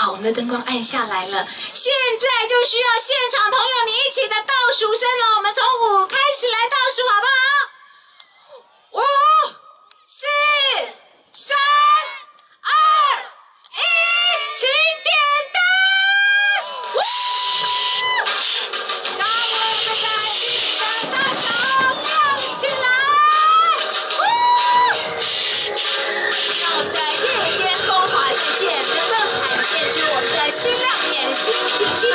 好，我们的灯光暗下来了，现在就需要现场朋友你一起的倒数声了。我们从5开始来倒数，好不好？5、4、3、2、1，请点灯！让我们在这大桥亮起来！让我们的夜间风华日线能够展现出我们的新亮点、新景点。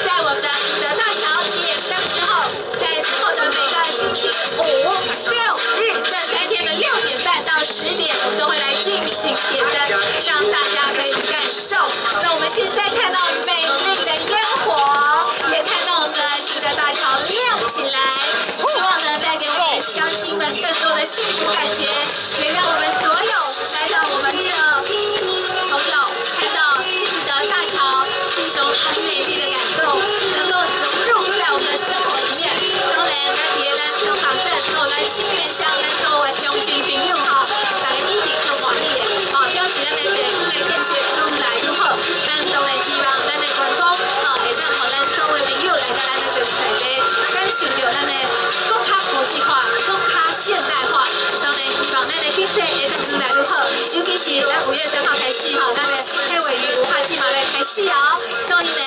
在我们的德大桥点灯之后，在之后的每个星期5、6日这3天的6点半到10点，我们都会来进行点灯，让大家可以感受。那我们现在看到美丽的烟火，也看到我们的新德大桥亮起来，希望呢带给我们的乡亲们更多的幸福感觉，也让我们所有来到我们这朋友看到金德大桥这种很美丽的感动，能够融入在我们的生活里面。当然，别人不妨镇够来新园乡，能够为乡亲朋友哈，大家一定就满意的啊，表示咱的地方的建设愈来愈好。咱当然希望咱的员工啊，会当互咱所有朋友来到咱的这个台地，感受到咱的更较国际化、更较现代化。当然希望咱的经济会当愈来愈好，尤其是咱5月3号开始哈，咱的迄位于文化节嘛来开始哦。所以呢，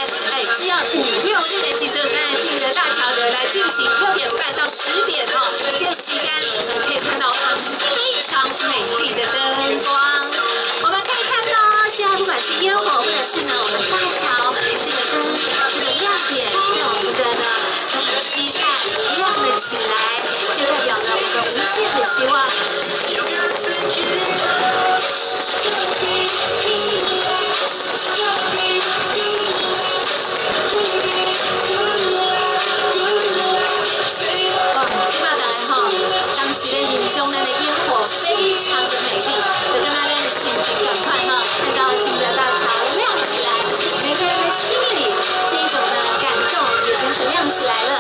只要5、6日的时阵，咱的金德大桥就来进行6点半到10点哦，这个时间可以看到非常美丽的灯光。我们可以看到，现在不管是烟火，或者是呢我们大桥这个灯这个亮点，让我们的呢期待亮了起来，就代表了我们无限的希望。非常的美丽，就跟大家的心情赶快哈，看到金德大桥亮起来，每个人的心里这一种的感动也跟着亮起来了。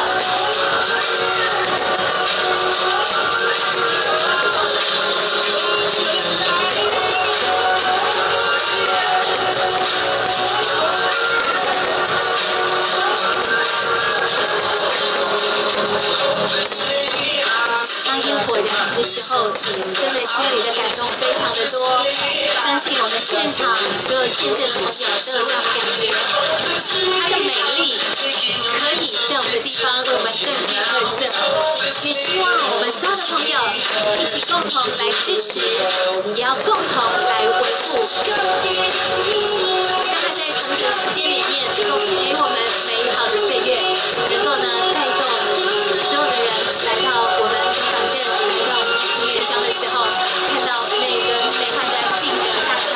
当烟火燃起的时候，真的心里的感动非常的多。相信我们现场所有见证的朋友都有这样的感觉。它的美丽可以在我们的地方为我们更具特色，也希望我们所有的朋友一起共同来支持，也要共同来维护，让它在长久时间里面能够给我们美好的岁月，能够呢带动所有的人来到我们反镇，来到我们新园乡的时候，看到美轮美奂的金德大桥。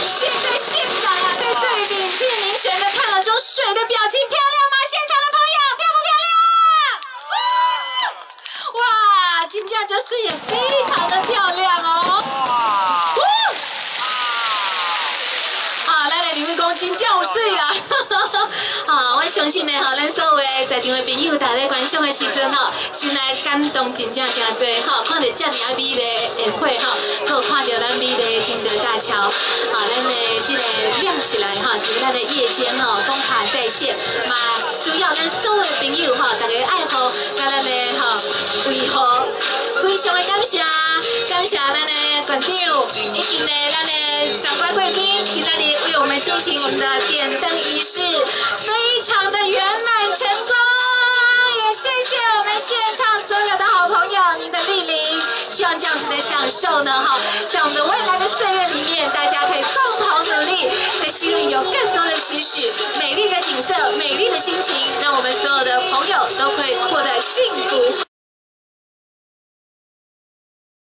现在现场呀，在这里屏气凝神的看了中水的表情，漂亮吗？现场的朋友漂不漂亮？哇，金价这水也非常的漂亮哦。啊，咱的李伟公真正有水啦！啊，我相信呢，吼，咱所有的在场的朋友，大家观赏的时阵吼，心内感动真正真多吼，看到这么美丽的宴会吼，还看到咱美丽的金德大桥，啊，咱的这个亮起来哈，在咱的夜间吼，风华再现，嘛需要咱所有的朋友吼，大家爱护，甲咱的吼维护，非常的感谢，感谢咱的馆长，以及呢咱的长官贵宾，今仔日为我们进行我们的点灯仪式，非常的圆满成功，也谢谢我们现场所有的好朋友您的莅临，希望这样子的享受呢，哈，在我们的未来的岁月里面，大家可以共同努力，在心里有更多的期许，美丽的景色，美丽的心情，让我们所有的朋友都可以过得幸福。